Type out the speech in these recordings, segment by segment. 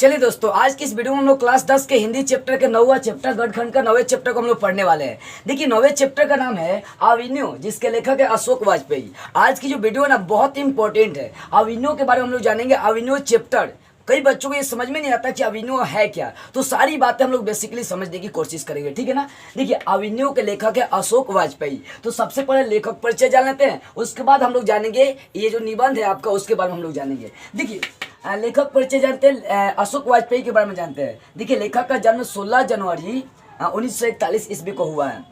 चलिए दोस्तों, आज की इस वीडियो में हम लोग क्लास 10 के हिंदी चैप्टर के 9वां चैप्टर गठखंड का 9वें चैप्टर को हम लोग पढ़ने वाले हैं। देखिए 9वें चैप्टर का नाम है अविन्यो, जिसके लेखक है अशोक वाजपेयी। आज की जो वीडियो है ना बहुत इंपॉर्टेंट है। अविन्यो के बारे में हम लोग जानेंगे। अविन्यो चैप्टर कई बच्चों को ये समझ में नहीं आता कि अविन्यो है क्या, तो सारी बातें हम लोग बेसिकली समझने की कोशिश करेंगे, ठीक है ना। देखिए अविन्यो के लेखक है अशोक वाजपेयी। तो सबसे पहले लेखक परिचय जान लेते हैं, उसके बाद हम लोग जानेंगे ये जो निबंध है आपका, उसके बारे में हम लोग जानेंगे। देखिए लेखक परिचय जानते हैं, अशोक वाजपेयी के बारे में जानते हैं। देखिए लेखक का जन्म 16 जनवरी 1941 ईस्वी को हुआ है।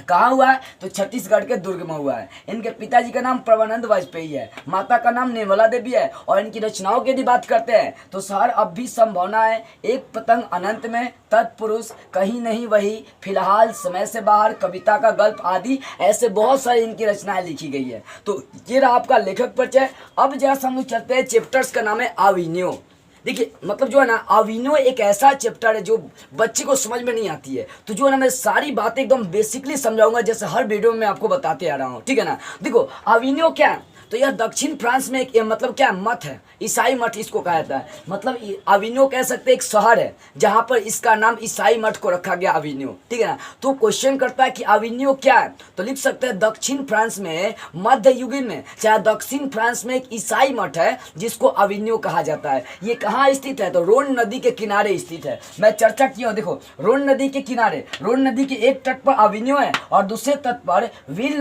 कहाँ हुआ है तो छत्तीसगढ़ के दुर्ग में हुआ है। इनके पिताजी का नाम प्रभानंद वाजपेयी है, माता का नाम निर्मला देवी है। और इनकी रचनाओं की यदि बात करते हैं तो शहर अब भी संभावना है, एक पतंग अनंत में, तत्पुरुष, कहीं नहीं वही, फिलहाल, समय से बाहर, कविता का गल्प आदि ऐसे बहुत सारी इनकी रचनाएं लिखी गई है। तो ये रहा आपका लेखक परिचय। अब जैसा हम लोग चलते हैं, चैप्टर्स का नाम है अविन्यो। देखिए मतलब जो है ना अविन्यो एक ऐसा चैप्टर है जो बच्चे को समझ में नहीं आती है। तो जो है ना मैं सारी बातें एकदम बेसिकली समझाऊंगा, जैसे हर वीडियो में आपको बताते आ रहा हूँ, ठीक है ना। देखो अविन्यो क्या है, तो यह दक्षिण फ्रांस में एक मतलब क्या मठ है, ईसाई मठ इसको कहा जाता है। मतलब अविन्यो कह सकते हैं एक शहर है जहाँ पर इसका नाम ईसाई मठ को रखा गया अविन्यो, ठीक है ना। तो क्वेश्चन करता है कि अविन्यो क्या है, तो लिख सकते हैं दक्षिण फ्रांस में मध्य युगीन में चाहे दक्षिण फ्रांस में एक ईसाई मठ है जिसको अविन्यो कहा जाता है। ये कहाँ स्थित है तो रोन नदी के किनारे स्थित है। मैं चर्चा किया हूँ, देखो रोन नदी के किनारे, रोन नदी के एक तट पर अविन्यो है और दूसरे तट पर विल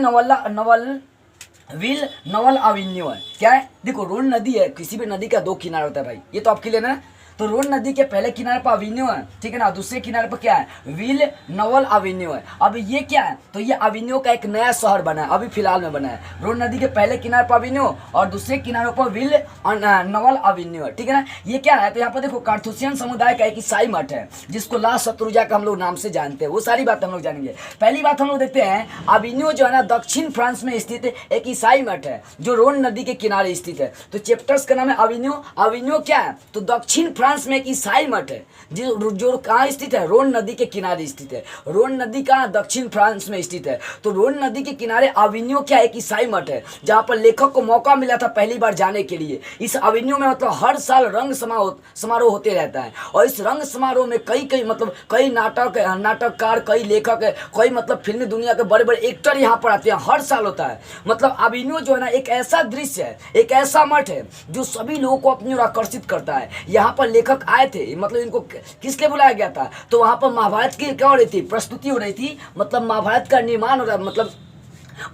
नवल अविन्यो है। क्या है, देखो रोन नदी है, किसी भी नदी का दो किनारा होता है भाई, ये तो आपके लिए ना। तो रोन नदी के पहले किनारे पर अविन्यो है, ठीक है ना, दूसरे किनारे पर क्या है विल नवल अविन्यो है। अब ये क्या है तो ये अविन्यो का एक नया शहर बना है, अभी फिलहाल में बना है। रोन नदी के पहले किनारे पर अविन्यो और दूसरे किनारे पर विल नवल अविन्यो है, ठीक है ना। ये क्या है तो यहाँ पर देखो कार्थुसियन समुदाय का एक ईसाई मठ है जिसको ला शत्रुजा का हम लोग नाम से जानते हैं। वो सारी बात हम लोग जानेंगे। पहली बात हम लोग देखते हैं, अविन्यो जो है ना दक्षिण फ्रांस में स्थित एक ईसाई मठ है जो रोन नदी के किनारे स्थित है। तो चैप्टर्स का नाम है अविन्यो। अविन्यो क्या है तो दक्षिण फ्रांस में एक ईसाई मठ है जो कहाँ स्थित है, रोन नदी के किनारे स्थित है। रोन नदी का दक्षिण फ्रांस में स्थित है। तो रोन नदी के किनारे अविन्यो क्या एक ईसाई मठ है जहाँ पर लेखक को मौका मिला था पहली बार जाने के लिए। इस अविन्यो में मतलब हर साल रंग समारोह होते रहता है और इस रंग समारोह में कई नाटककार, कई लेखक, कई मतलब फिल्मी दुनिया के बड़े बड़े एक्टर यहाँ पर आते हैं, हर साल होता है। मतलब अविन्यो जो है ना एक ऐसा दृश्य है, एक ऐसा मठ है जो सभी लोगों को अपनी ओर आकर्षित करता है। यहाँ पर लेखक आए थे, मतलब इनको किस लिए बुलाया गया था तो वहां पर महाभारत की क्या हो रही थी, प्रस्तुति हो रही थी। मतलब महाभारत का निर्माण हो रहा, मतलब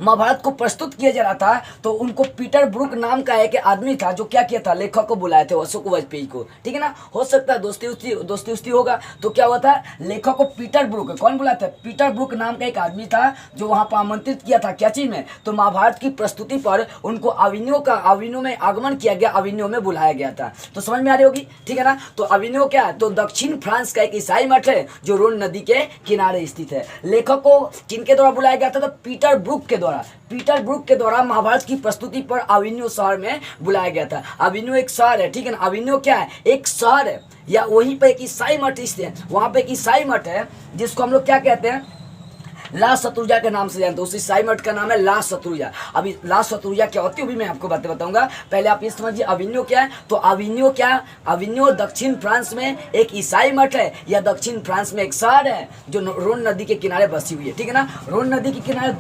महाभारत को प्रस्तुत किया जा रहा था। तो उनको पीटर ब्रूक नाम का एक आदमी था जो क्या किया था, लेखक को बुलाए थे अशोक वाजपेयी को, ठीक है ना। हो सकता है दोस्ती उस्ती होगा। तो क्या हुआ था, लेखक को पीटर ब्रूक, कौन बुलाया था, पीटर ब्रूक नाम का एक आदमी था जो वहां पर आमंत्रित किया था क्या चीज में, तो महाभारत की प्रस्तुति पर उनको अविन्यो में आगमन किया गया, अविन्यो में बुलाया गया था। तो समझ में आ रही होगी, ठीक है ना। तो अविन्यो क्या है तो दक्षिण फ्रांस का एक ईसाई मठ है जो रोन नदी के किनारे स्थित है। लेखक को किनके द्वारा बुलाया गया था तो पीटर ब्रूक के द्वारा महाभारत की प्रस्तुति पर अविन्यो शहर में बुलाया गया था। अविन्यो एक शहर है, ठीक है ना। अविन्यो क्या है एक शहर है, या वहीं पे एक ईसाई मठ स्थित है, वहां पे एक ईसाई मठ है जिसको हम लोग क्या कहते हैं, ला शत्रुजा के नाम से जानते हैं। उस ईसाई मठ का नाम है ला शत्रुजा। अभी ला शत्रुजा क्या होती है भी मैं आपको बातें बताऊंगा। पहले आप ये समझिए अविन्यो क्या है तो अविन्यो क्या है, अविन्यो दक्षिण फ्रांस में एक ईसाई मठ है या दक्षिण फ्रांस में एक शहर है जो रोन नदी के किनारे बसी हुई है, ठीक है ना। रोन नदी के किनारे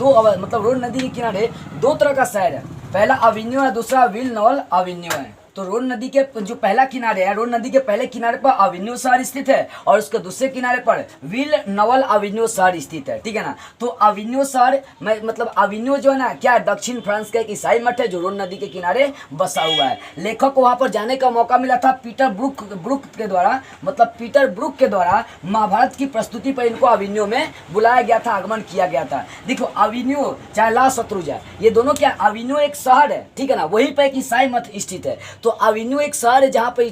रोन नदी के किनारे दो तरह का शहर है, पहला अविन्यो है, दूसरा विल नवल अविन्यो है। तो रोन नदी के जो पहला किनारे है, रोन नदी के पहले किनारे पर अविन्यो शहर स्थित है और उसके दूसरे किनारे पर विल नवल अविन्यो शहर स्थित है, ठीक है ना। तो अविन्यो शहर मतलब अविन्यो जो है ना क्या है दक्षिण फ्रांस का एक ईसाई मठ है जो रोन नदी के किनारे बसा हुआ है। लेखक को वहां पर जाने का मौका मिला था पीटर ब्रूक के द्वारा, मतलब पीटर ब्रूक के द्वारा महाभारत की प्रस्तुति पर इनको अविन्यो में बुलाया गया था, आगमन किया गया था। देखो अविन्यो चाहे ला शत्रुजा, ये दोनों क्या, अविन्यो एक शहर है, ठीक है ना, वहीं पर एक ईसाई मठ स्थित है। तो अविन्यो एक शहर है जहाँ पर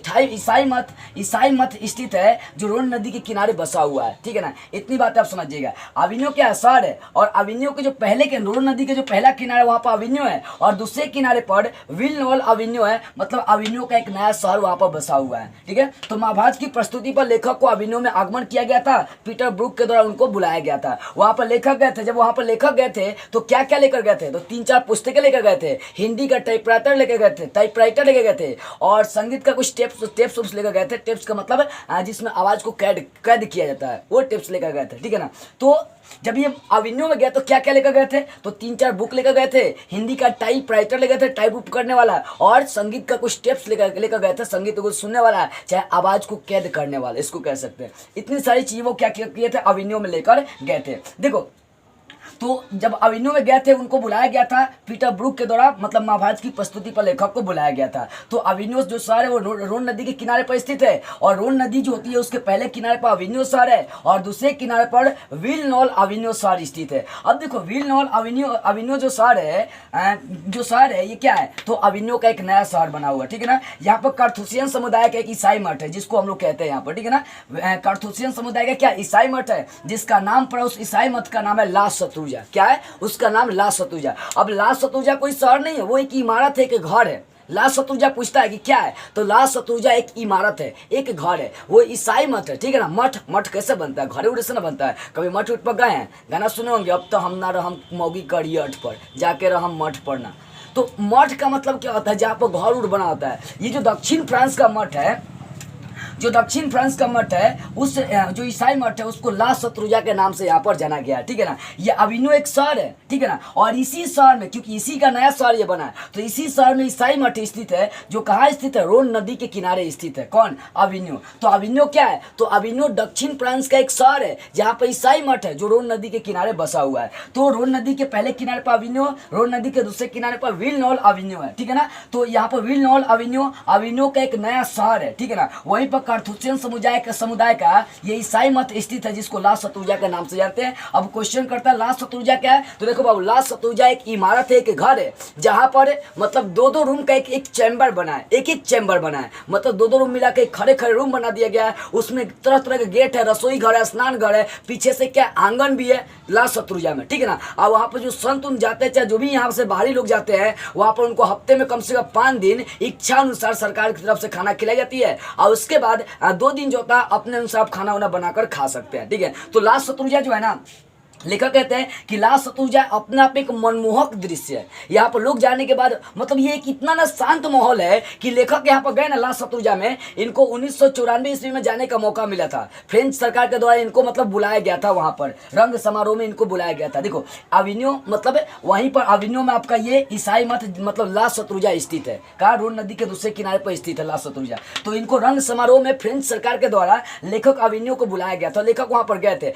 ईसाई मठ स्थित है जो रोन नदी के किनारे बसा हुआ है, ठीक है ना। इतनी बात आप समझिएगा। अविन्यो क्या शहर है और अविन्यो के जो पहले के रोन नदी के जो पहला किनारा वहाँ पर अविन्यो है और दूसरे किनारे पर विल नवल अविन्यो है, मतलब अविन्यो का एक नया शहर वहाँ पर बसा हुआ है, ठीक है। तो महाभारत की प्रस्तुति पर लेखक को अविन्यो में आगमन किया गया था, पीटर ब्रूक के द्वारा उनको बुलाया गया था। वहाँ पर लेखक गए थे, जब वहाँ पर लेखक गए थे तो क्या क्या लेकर गए थे तो 3-4 पुस्तकें लेकर गए थे, हिंदी का टाइपराइटर लेकर गए थे, थे और संगीत का कुछ टेप्स लेकर गए थे। टेप्स का मतलब जिसमें आवाज़ को कैद किया जाता है, वो टेप्स लेकर गए थे, ठीक है ना। तो जब ये अविन्यो में गए तो क्या क्या लेकर गए थे, तो 3-4 बुक लेकर गए थे, हिंदी का टाइपराइटर लेकर गए थे, टाइप उप करने वाला, और संगीत का कुछ टेप्स लेकर गए थे, संगीत को सुनने वाला, चाहे आवाज़ को कैद करने वाला, इसको कह सकते हैं। इतनी सारी चीज़ें वो क्या किए थे, अविन्यो में लेकर गए थे। देखो, तो जब अविन्यो में गए थे उनको बुलाया गया था पीटर ब्रूक के द्वारा, मतलब महाभारत की प्रस्तुति पर लेखक को बुलाया गया था। तो अविन्यो जो शहर है वो रोन नदी के किनारे पर स्थित है, और रोन नदी जो होती है उसके पहले किनारे पर अविन्यो शहर है और दूसरे किनारे पर विलनॉल अविन्यो शहर स्थित है। अब देखो, विलनॉल अविन्यो जो शहर है ये क्या है, तो अविन्यो का एक नया शहर बना हुआ है, ठीक है ना। यहाँ पर कार्थुसियन समुदाय का एक ईसाई मठ है जिसको हम लोग कहते हैं यहाँ पर, ठीक है ना। कार्थुसियन समुदाय का क्या ईसाई मठ है, जिसका नाम पर उस ईसाई मठ का नाम है ला शत्रुंजा। क्या है उसका नाम, ला शत्रुंजा। अब ला शत्रुंजा कोई शहर नहीं है, वो एक इमारत है, एक घर है। ला शत्रुंजा पूछता है कि क्या है, तो ला शत्रुंजा एक इमारत है, एक घर है, वो ईसाई मठ है, ठीक है ना। मठ कैसे बनता है, घरे उड़े से ना बनता है। कभी मठ उठ पर गए हैं, गाना सुने होंगे, अब तो हम ना रहम मौगी करिए अठ पर, जाके रहम मठ पढ़ना। तो मठ का मतलब क्या होता है, जहाँ पर घर उड़ बना होता है। ये जो दक्षिण फ्रांस का मठ है, उस जो ईसाई मठ है उसको ला शत्रुंजा के नाम से यहाँ पर जाना गया है, ठीक है ना। ये अविन्यो एक शहर है, ठीक है ना, और इसी शहर में, क्योंकि इसी का नया शहर ये बना है, तो इसी शहर में ईसाई मठ स्थित है, जो कहाँ स्थित है, रोन नदी के किनारे स्थित है। कौन, अविन्यो। तो अविन्यो क्या है, तो अविन्यो दक्षिण फ्रांस का एक शहर है जहाँ पर ईसाई मठ है, जो रोन नदी के किनारे बसा हुआ है। तो रोन नदी के पहले किनारे पर अविन्यो, रोन नदी के दूसरे किनारे पर विलनॉल अविन्यो है, ठीक है ना। तो यहाँ पर विलनॉल अविन्यो का एक नया शहर है, ठीक है ना। वहीं पर कार्थुसियन समुदाय का ये ईसाई मठ स्थित है, जिसको ला शत्रुंजा के नाम से जानते हैं। अब क्वेश्चन करता है ला शत्रुंजा क्या है, तो देखो बाबू, ला शत्रुंजा एक इमारत है, एक घर है, जहां पर मतलब 2-2 रूम का एक चैम्बर बना है, एक चैम्बर बना है, मतलब 2-2 रूम मिला के खड़े रूम बना दिया गया है। उसमें तरह तरह के गेट है, रसोई घर है, स्नान घर है, पीछे से क्या आंगन भी है ला शत्रुंजा में, ठीक है ना। और वहाँ पर जो संत उन जाते हैं, चाहे जो भी यहाँ से बाहरी लोग जाते हैं, वहाँ पर उनको हफ्ते में कम से कम 5 दिन इच्छा अनुसार सरकार की तरफ से खाना खिलाई जाती है, और उसके बाद 2 दिन जो होता है अपने अनुसार आप खाना वाना बनाकर खा सकते हैं, ठीक है। तो ला शत्रुंजा जो है ना, लेखक कहते हैं कि ला शत्रुंजा अपने आप एक मनमोहक दृश्य है। यहाँ पर लोग जाने के बाद मतलब ये एक इतना ना शांत माहौल है कि लेखक यहाँ पर गए ना ला शत्रुंजा में, इनको 1994 ईस्वी में जाने का मौका मिला था। फ्रेंच सरकार के द्वारा इनको मतलब बुलाया गया था, वहाँ पर रंग समारोह में इनको बुलाया गया था। देखो, अविन्यो मतलब वहीं पर अविन्यो में आपका ये ईसाई मठ मतलब ला शत्रुंजा स्थित है, कहाँ, रोन नदी के दूसरे किनारे पर स्थित है ला शत्रुंजा। तो इनको रंग समारोह में फ्रेंच सरकार के द्वारा लेखक अविन्यो को बुलाया गया था। लेखक वहाँ पर गए थे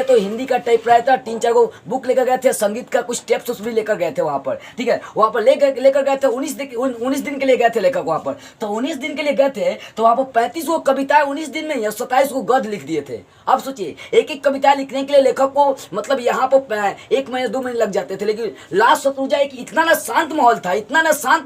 तो हिंदी का टाइपराइटर 3-4 को बुक लेकर गए थे, संगीत का कुछ टेप्स भी लेकर गए थे वहाँ पर, ठीक है। वहाँ पर लेकर गए थे 19 दिन के लिए गए थे लेखक वहाँ पर। तो 19 दिन के लिए गए थे तो वहाँ पर 35 को कविताएं 19 दिन में, या 27 को गद्य लिख दिए थे। अब सोचिए, एक कविता लिखने के लिए लेखक को मतलब यहाँ पर 1 महीने 2 महीने लग जाते थे। लेकिन ला शत्रुंजा एक इतना ना शांत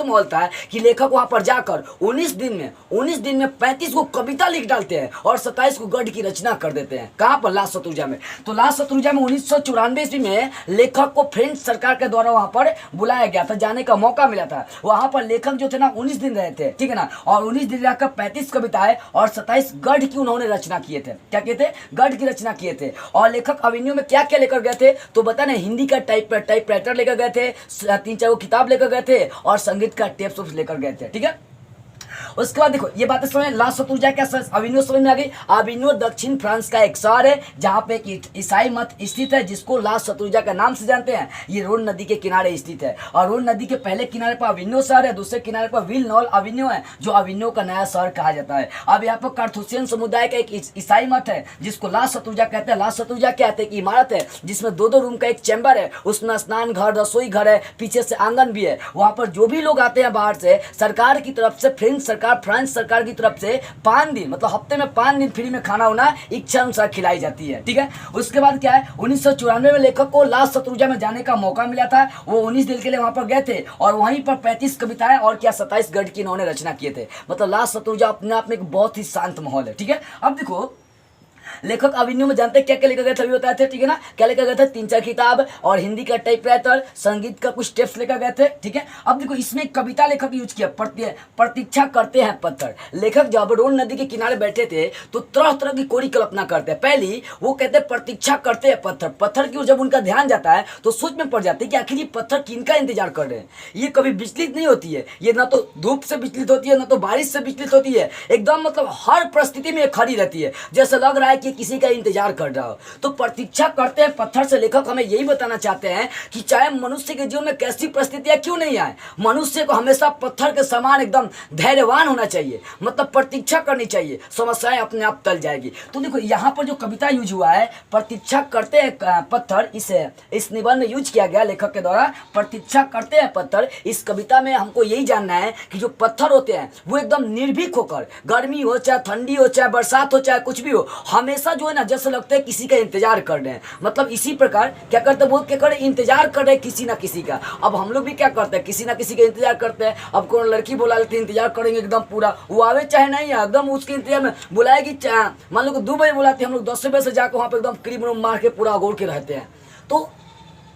माहौल था कि लेखक वहाँ पर जाकर 19 दिन में 35 को कविता लिख डालते हैं और 27 को गद्य की रचना कर देते हैं। कहाँ पर, ला शत्रुंजा में। तो ला शत्रुंजा में 1994 ईस्वी में लेखक को फ्रेंच सरकार के द्वारा वहां पर बुलाया गया था, जाने का मौका मिला था। वहां पर लेखक जो थे ना 19 दिन रहे थे, ठीक है ना, और 19 दिन रहकर 35 कविताएं और 27 गद्य की उन्होंने रचना किए थे। क्या किए थे, गद्य की रचना किए थे। और लेखक अविन्यो में क्या क्या लेकर गए थे, तो बता ना, हिंदी का टाइपराइटर लेकर गए थे, 3-4 किताब लेकर गए थे, और संगीत का टेप्स लेकर गए थे, ठीक है। उसके बाद देखो, ये बातें समझ, ला शत्रुंजा क्या, अविन्यो समझ में आ गई। अविन्यो दक्षिण फ्रांस का एक शहर है जहाँ पे एक ईसाई मठ स्थित है, जिसको ला शत्रुंजा का नाम से जानते हैं। ये रोन नदी के किनारे स्थित है, और रोन नदी के पहले किनारे पर अविन्यो शहर है, दूसरे किनारे पर विलनॉल अविन्यो है, जो अविन्यो का नया शहर कहा जाता है। अब यहाँ पर कार्थुसियन समुदाय का एक ईसाई मठ है जिसको ला शत्रुंजा कहते हैं। ला शत्रुंजा क्या है, कि इमारत है जिसमें 2-2 रूम का एक चैम्बर है, उसमें स्नान घर, रसोई घर है, पीछे से आंगन भी है। वहाँ पर जो भी लोग आते हैं बाहर से, सरकार की तरफ से, फ्रांस सरकार की तरफ से 5 दिन मतलब हफ्ते में 5 दिन फ्री में खाना होना इच्छा अनुसार खिलाई जाती है, ठीक है। उसके बाद क्या है, 1994 में लेखक को ला शत्रुंजा में जाने का मौका मिला था। वो 19 दिन के लिए वहां पर गए थे, और वहीं पर 35 कविताएं और क्या 27 गद्य की इन्होंने रचना किए थे। मतलब ला शत्रुंजा अपने आप में एक बहुत ही शांत माहौल है, ठीक है। अब देखो, लेखक अभिनव में जानते हैं क्या क्या लिखा गया था, अभी बताए थे, ठीक है ना। क्या लिखा गया था, 3-4 किताब और हिंदी का टाइपराइटर, संगीत का कुछ टेप्स लिखा गए थे, ठीक है। अब देखो इसमें कविता लेखक यूज किया, प्रतीक्षा करते हैं पत्थर। लेखक जब रोन नदी के किनारे बैठे थे तो तरह तरह की कोरी कल्पना करते हैं। पहली वो कहते हैं प्रतीक्षा करते हैं पत्थर, पत्थर की ओर जब उनका ध्यान जाता है तो सोच में पड़ जाते हैं कि आखिर ये पत्थर किनका इंतजार कर रहे हैं। ये कभी विचलित नहीं होती है, ये ना तो धूप से विचलित होती है, ना तो बारिश से विचलित होती है, एकदम मतलब हर परिस्थिति में खड़ी रहती है, जैसे लग रहा है कि किसी का इंतजार कर रहा हो। तो प्रतीक्षा करते हैं पत्थर से लेखक हमें यही बताना चाहते हैं कि चाहे मनुष्य के जीवन में कैसी परिस्थितियां क्यों नहीं आए, मनुष्य को हमेशा पत्थर के समान एकदम धैर्यवान होना चाहिए, मतलब प्रतीक्षा करनी चाहिए, समस्याएं अपने आप टल जाएगी। तो देखो यहाँ पर जो कविता यूज हुआ है, प्रतीक्षा करते हैं पत्थर, इस निबंध में यूज किया गया लेखक के द्वारा, प्रतीक्षा करते हैं पत्थर। इस कविता में हमको यही जानना है कि जो पत्थर होते हैं वो एकदम निर्भीक होकर, गर्मी हो चाहे ठंडी हो चाहे बरसात हो चाहे कुछ भी हो, हमेशा जो है ना जैसे लगता है किसी का इंतजार कर रहे हैं। मतलब इसी प्रकार क्या करते हैं वो, क्या करे, इंतजार कर रहे हैं किसी ना किसी का। अब हम लोग भी क्या करते हैं, किसी ना किसी का इंतजार करते हैं। अब कौन लड़की बुला लेते हैं, इंतजार करेंगे एकदम पूरा, वो आवे चाहे नहीं है, एकदम उसके इंतजार में बुलाएगी। मान लो 2 बजे बुलाते हैं, हम लोग 10 बजे से जाकर वहाँ पे एकदम क्रीम रूम मार के पूरा अगोर के रहते हैं। तो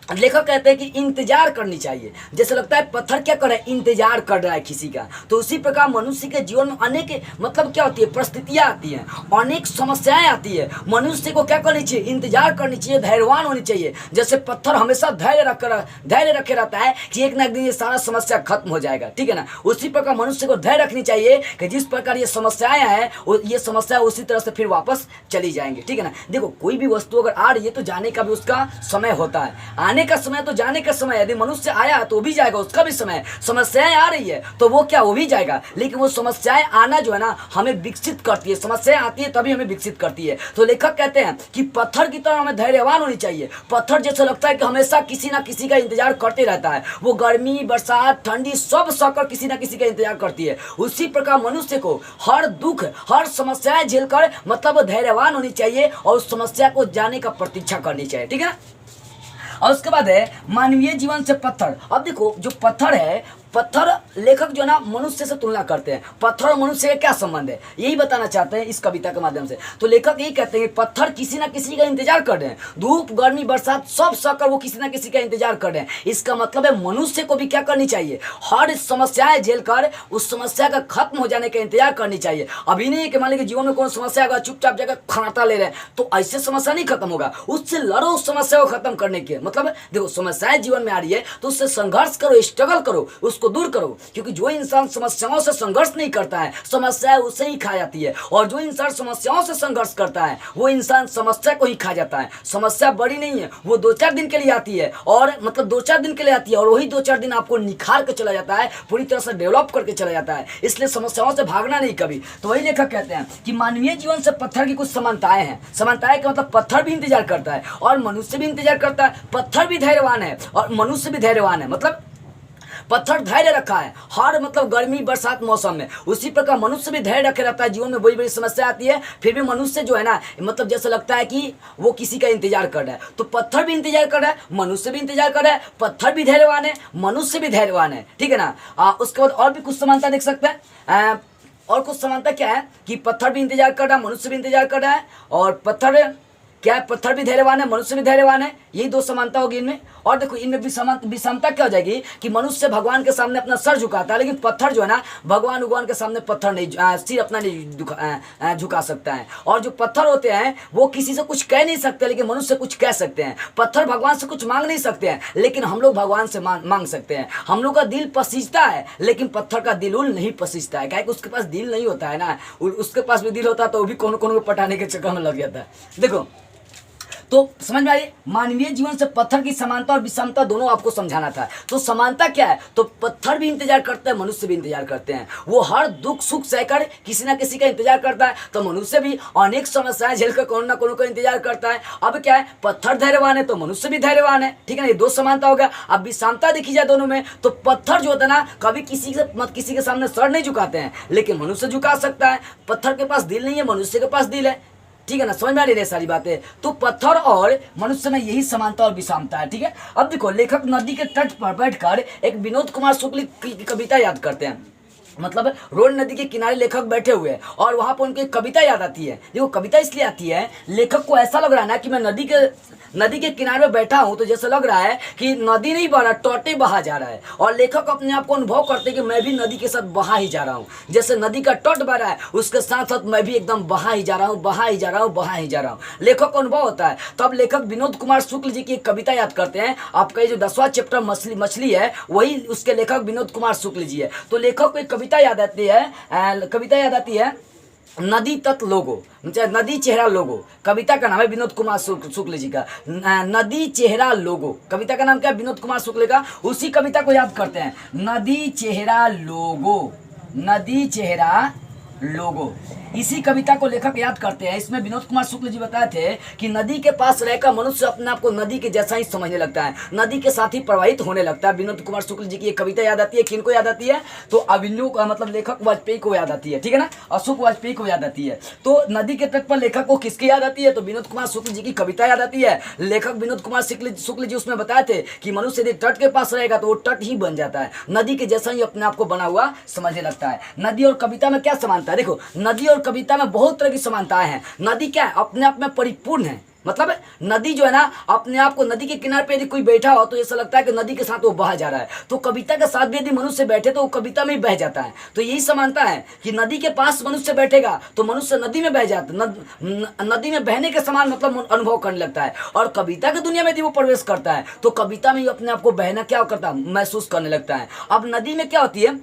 लेखक कहते हैं कि इंतजार करनी चाहिए, जैसे लगता है पत्थर क्या कर रहा है, इंतजार कर रहा है किसी का। तो उसी प्रकार मनुष्य के जीवन में अनेक मतलब क्या होती है, परिस्थितियां आती हैं, अनेक समस्याएं आती है। मनुष्य को क्या करनी चाहिए, इंतजार करनी चाहिए, धैर्यवान होनी चाहिए। जैसे पत्थर हमेशा धैर्य रखे रहता है कि एक ना एक दिन ये सारा समस्या खत्म हो जाएगा, ठीक है ना। उसी प्रकार मनुष्य को धैर्य रखनी चाहिए कि जिस प्रकार ये समस्याएं हैं ये समस्या उसी तरह से फिर वापस चली जाएंगी, ठीक है ना। देखो कोई भी वस्तु अगर आ रही है तो जाने का भी उसका समय होता है, आने का समय तो जाने का समय। यदि मनुष्य आया तो भी जाएगा, उसका भी समय। समस्याएं आ रही है तो वो क्या, वो भी जाएगा, लेकिन वो समस्याएं आना जो है ना हमें विकसित करती है, समस्याएं आती है तभी हमें विकसित करती है। तो लेखक कहते हैं कि पत्थर की तरह हमें धैर्यवान होनी चाहिए। पत्थर जैसा लगता है कि हमेशा किसी ना किसी का इंतजार करते रहता है, वो गर्मी बरसात ठंडी सब सहकर किसी ना किसी का इंतजार करती है। उसी प्रकार मनुष्य को हर दुख हर समस्याएं झेलकर मतलब धैर्यवान होनी चाहिए और उस समस्या को जाने का प्रतीक्षा करनी चाहिए, ठीक है। और उसके बाद है मानवीय जीवन से पत्थर। अब देखो जो पत्थर है, पत्थर लेखक जो है ना मनुष्य से तुलना करते हैं। पत्थर और मनुष्य का क्या संबंध है यही बताना चाहते हैं इस कविता के माध्यम से। तो लेखक यही कहते हैं कि पत्थर किसी ना किसी का इंतजार कर रहे हैं, धूप गर्मी बरसात सब सहकर वो किसी ना किसी का इंतजार कर रहे हैं। इसका मतलब है मनुष्य को भी क्या करनी चाहिए, हर समस्याएं झेलकर उस समस्या का खत्म हो जाने का इंतजार करनी चाहिए। अभी नहीं है कि मान लीजिए जीवन में कौन समस्या आएगा चुपचाप जगह खनाता ले रहे हैं, तो ऐसे समस्या नहीं खत्म होगा। उससे लड़ो, उस समस्या को खत्म करने के मतलब देखो समस्याएं जीवन में आ रही है तो उससे संघर्ष करो, स्ट्रगल करो, उसको दूर करो। क्योंकि जो इंसान समस्याओं से संघर्ष नहीं करता है समस्या उसे ही खा जाती है, और जो इंसान समस्याओं से संघर्ष करता है वो इंसान समस्या को ही खा जाता है। समस्या बड़ी नहीं है, वो 2-4 दिन के लिए आती है, और मतलब 2-4 दिन के लिए आती है, और वही 2-4 दिन आपको निखार के चला जाता है, पूरी तरह से डेवलप करके चला जाता है। इसलिए समस्याओं से भागना नहीं कभी। तो वही लेखक कहते हैं कि मानवीय जीवन से पत्थर की कुछ समानताएं हैं। समानताएं का मतलब पत्थर भी इंतजार करता है और मनुष्य भी इंतजार करता है, पत्थर भी धैर्यवान है और मनुष्य भी धैर्यवान है। मतलब पत्थर धैर्य रखा है हर मतलब गर्मी बरसात मौसम में, उसी प्रकार मनुष्य भी धैर्य रखे रहता है। जीवन में बड़ी बड़ी समस्या आती है फिर भी मनुष्य जो है ना मतलब जैसे लगता है कि वो किसी का इंतजार कर रहा है। तो पत्थर भी इंतजार कर रहा है, मनुष्य भी इंतजार कर रहा है, पत्थर भी धैर्यवान है, मनुष्य भी धैर्यवान है, ठीक है ना। उसके बाद और भी कुछ समानता देख सकते हैं। और कुछ समानता क्या है कि पत्थर भी इंतजार कर रहा है, मनुष्य भी इंतजार कर रहा है, और पत्थर क्या है, पत्थर भी धैर्यवान है, मनुष्य भी धैर्यवान है। यही 2 समानता होगी इनमें। और देखो इनमें विषमता क्या हो जाएगी कि मनुष्य भगवान के सामने अपना सर झुकाता है, लेकिन पत्थर जो है ना भगवान के सामने पत्थर नहीं सिर अपना नहीं झुका सकता है। और जो पत्थर होते हैं वो किसी से कुछ कह नहीं सकते, लेकिन मनुष्य कुछ कह सकते हैं। पत्थर भगवान से कुछ मांग नहीं सकते हैं, लेकिन हम लोग भगवान से मांग सकते हैं। हम लोग का दिल पसीजता है, लेकिन पत्थर का दिल नहीं पसीजता है, क्या उसके पास दिल नहीं होता है ना। उसके पास भी दिल होता है तो वो भी कोनो को पटाने के चक्कर में लग जाता है। देखो तो समझ में आई, मानवीय जीवन से पत्थर की समानता और विषमता दोनों आपको समझाना था। तो समानता क्या है, तो पत्थर भी इंतजार करते हैं, मनुष्य भी इंतजार करते हैं। वो हर दुख सुख सहकर किसी ना किसी का इंतजार करता है, तो मनुष्य भी अनेक समस्याएं झेलकर कौन ना कौन का इंतजार करता है। अब क्या है, पत्थर धैर्यवान है तो मनुष्य भी धैर्यवान है, ठीक है ना। ये 2 समानता हो गया। अब विषमता देखी जाए दोनों में, तो पत्थर जो होता है ना कभी किसी के सामने सर नहीं झुकाते हैं, लेकिन मनुष्य झुका सकता है। पत्थर के पास दिल नहीं है, मनुष्य के पास दिल है, ठीक है ना। समझ में आ रही है सारी बातें। तो पत्थर और मनुष्य में यही समानता और विषमता है, ठीक है। अब देखो लेखक नदी के तट पर बैठकर एक विनोद कुमार शुक्ल की कविता याद करते हैं। मतलब रोन नदी के किनारे लेखक बैठे हुए हैं और वहां पर उनको एक कविता याद आती है। देखो कविता इसलिए आती है, लेखक को ऐसा लग रहा है ना कि मैं नदी के किनारे में बैठा हूं, तो जैसे लग रहा है कि नदी नहीं बह रहा, टोटे बहा जा रहा है। और लेखक अपने आप को अनुभव करते हैं कि मैं भी नदी के साथ बहा ही जा रहा हूँ। जैसे नदी का तट बह रहा है, उसके साथ साथ मैं भी एकदम बहा ही जा रहा हूँ, बहा ही जा रहा हूँ, बहा ही जा रहा हूँ। लेखक को अनुभव होता है। तब लेखक विनोद कुमार शुक्ल जी की एक कविता याद करते हैं। आपका ये जो 10वां चैप्टर मछली है, वही उसके लेखक विनोद कुमार शुक्ल जी है। तो लेखक को एक कविता याद आती है, नदी तट लोगो, नदी चेहरा लोगो। कविता का नाम है विनोद कुमार शुक्ल जी का, नदी चेहरा लोगो। कविता का नाम क्या है? विनोद कुमार शुक्ल का। उसी कविता को याद करते हैं, नदी चेहरा लोगो, नदी चेहरा लोगो। इसी कविता को लेखक याद करते हैं। इसमें विनोद कुमार शुक्ल जी बताए थे कि नदी के पास रहकर मनुष्य अपने आप को नदी के जैसा ही समझने लगता है, नदी के साथ ही प्रवाहित होने लगता है। विनोद कुमार शुक्ल जी की एक कविता याद आती है। किनको याद आती है? तो अभिनव का मतलब लेखक वाजपेयी को याद आती है, ठीक है ना, अशोक वाजपेयी को याद आती है। तो नदी के तट पर लेखक को किसकी याद आती है? तो विनोद कुमार शुक्ल जी की कविता याद आती है। लेखक विनोद कुमार शुक्ल जी उसमें बताए थे कि मनुष्य यदि तट के पास रहेगा तो वो तट ही बन जाता है, नदी के जैसा ही अपने आप को बना हुआ समझने लगता है। नदी और कविता में क्या समानता है? देखो, नदी और कविता में बहुत तरह की समानताएं हैं। नदी क्या है? अपने आप में परिपूर्ण है। मतलब नदी जो है ना, अपने आप को, नदी के किनारे पे यदि कोई बैठा हो तो ऐसा लगता है कि नदी के साथ वो बहा जा रहा है। तो कविता के साथ भी यदि मनुष्य बैठे तो वो कविता में ही बह जाता है। तो यही समानता है कि नदी के पास मनुष्य बैठेगा तो मनुष्य नदी में बह जाता, नदी में बहने के समान मतलब अनुभव करने लगता है। और कविता की दुनिया में यदि वो प्रवेश करता है तो कविता में ही अपने आप को बहना क्या करता है? महसूस करने लगता है। अब नदी में क्या होती है?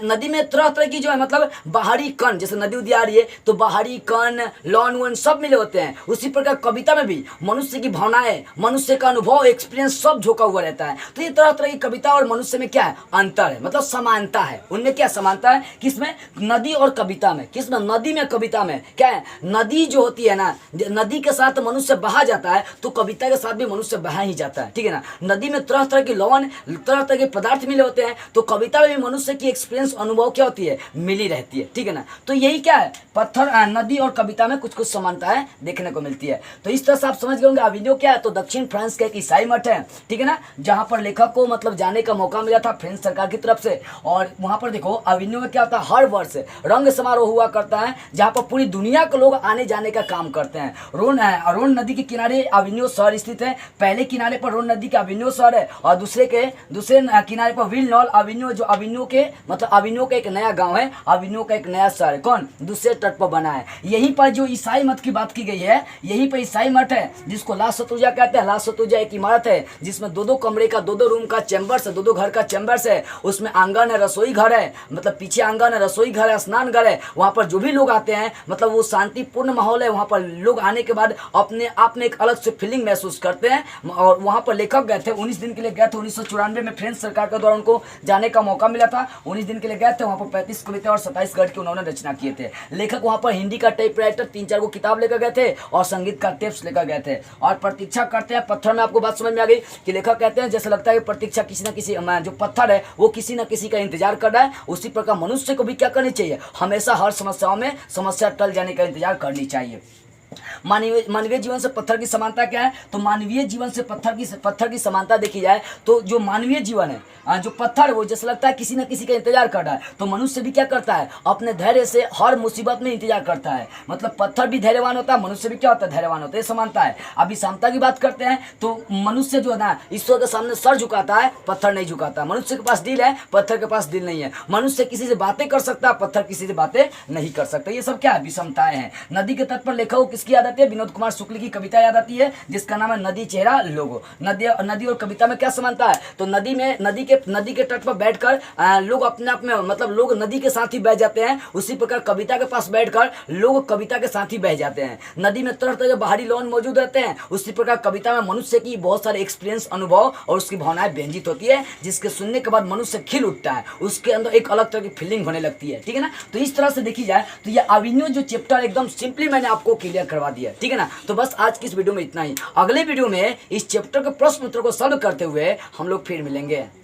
नदी में तरह तरह की जो है मतलब बाहरी कण, जैसे नदी उदी आ रही है तो बाहरी कण, लॉन वन सब मिले होते हैं। उसी प्रकार कविता में भी मनुष्य की भावनाएं, मनुष्य का अनुभव, एक्सपीरियंस सब झोंका हुआ रहता है। तो ये तरह तरह की कविता और मनुष्य में क्या है? अंतर है, मतलब समानता है। उनमें क्या समानता है? किसमें? नदी और कविता में। किसमें? नदी में, कविता में। क्या है? नदी जो होती है ना, नदी के साथ मनुष्य बहा जाता है तो कविता के साथ भी मनुष्य बहा ही जाता है, ठीक है ना। नदी में तरह तरह के लवण, तरह तरह के पदार्थ मिले होते हैं, तो कविता में भी मनुष्य की एक्सपीरियंस, अनुभव क्या होती है? मिली रहती है, ठीक है ना। तो यही क्या है? पत्थर, नदी और कविता में कुछ कुछ समानताएं देखने को मिलती है। तो इस तरह से आप समझ गए होंगे अविनियो क्या है। तो दक्षिण फ्रांस का एक ईसाई मठ है, ठीक है ना, जहां पर लेखक को मतलब जाने का मौका मिला था फ्रेंच सरकार की तरफ से। और वहां पर देखो अविनियो में क्या होता है, हर वर्ष रंग समारोह हुआ करता है, जहां पर पूरी दुनिया के लोग आने जाने का काम करते हैं। रोन नदी के किनारे अविनियो शहर स्थित है। पहले किनारे पर रोन नदी का अविनियो शहर है और दूसरे किनारे पर विल नॉल अविनियो, जो अविनियो के मतलब अविनियो का एक नया गांव है, अविनियो का एक नया शहर है। कौन? दूसरे तट पर बना है। यहीं पर जो ईसाई मठ की बात की गई है, यहीं पर ईसाई मठ है जिसको ला सतुजा कहते हैं। ला सतुजा एक इमारत है जिसमें दो कमरे का, दो रूम का चैम्बर्स है, दो घर का चैम्बर्स है। उसमें आंगन है, रसोई घर है, मतलब पीछे आंगन है, रसोई घर है, स्नान घर है। वहां पर जो भी लोग आते हैं मतलब वो शांतिपूर्ण माहौल है। वहां पर लोग आने के बाद अपने आप में एक अलग से फीलिंग महसूस करते हैं। और वहां पर लेखक गए थे, 19 दिन के लिए गए थे। 1994 में फ्रेंच सरकार के द्वारा उनको जाने का मौका मिला था। 19 दिन के लिए गए थे। वहां पर 35 कविता और 27 गढ़ की उन्होंने रचना किए थे। लेखक वहां पर हिंदी का टाइपराइटर 3-4 को किताब लेकर गए थे और संगीत का टेप्स लेकर गए थे और प्रतीक्षा करते हैं। पत्थर में आपको बात समझ में आ गई कि लेखक कहते हैं जैसे लगता है कि प्रतीक्षा किसी न किसी, जो पत्थर है वो किसी न किसी का इंतजार कर रहा है। उसी प्रकार मनुष्य को भी क्या करनी चाहिए? हमेशा हर समस्याओं में समस्या टल जाने का इंतजार करनी चाहिए। मानवीय जीवन से पत्थर की समानता क्या है? तो मानवीय जीवन से पत्थर की समानता देखी जाए तो जो मानवीय जीवन है, जो पत्थर है वो जैसे लगता है किसी न किसी का इंतजार कर रहा है, तो मनुष्य भी क्या करता है? अपने धैर्य से हर मुसीबत में इंतजार करता है। मतलब पत्थर भी धैर्यवान होता है, मनुष्य भी क्या होता है? धैर्यवान होता है। ये समानता है। अभी समता की बात करते हैं तो मनुष्य जो है ना ईश्वर के सामने सर झुकाता है, पत्थर नहीं झुकाता। मनुष्य के पास दिल है, पत्थर के पास दिल नहीं है। मनुष्य किसी से बातें कर सकता है, पत्थर किसी से बातें नहीं कर सकता। ये सब क्या है? विषमताएं हैं। नदी के तट पर लेखक को किसकी याद आती है? विनोद कुमार शुक्ल की कविता याद आती है जिसका नाम है नदी चेहरा लोगो। नदी और कविता में क्या समानता है? तो नदी के तट पर बैठकर लोग अपने आप में मतलब लोग नदी के साथ ही बह जाते हैं। उसी प्रकार कविता के पास बैठकर लोग कविता के साथ ही बह जाते हैं। नदी में तरह तरह के बाहरी लॉन मौजूद रहते हैं। उसी प्रकार कविता में मनुष्य की बहुत सारे एक्सपीरियंस, अनुभव और उसकी भावनाएं व्यंजित होती है, जिसके सुनने के बाद मनुष्य खिल उठता है, उसके अंदर एक अलग तरह की फीलिंग होने लगती है, ठीक है ना। तो इस तरह से देखी जाए तो ये अविनियो जो चैप्टर एकदम सिंपली मैंने आपको क्लियर करवा दिया, ठीक है ना। तो बस आज की इस वीडियो में इतना ही। अगले वीडियो में इस चैप्टर के प्रश्न उत्तर को सॉल्व करते हुए हम लोग फिर मिलेंगे।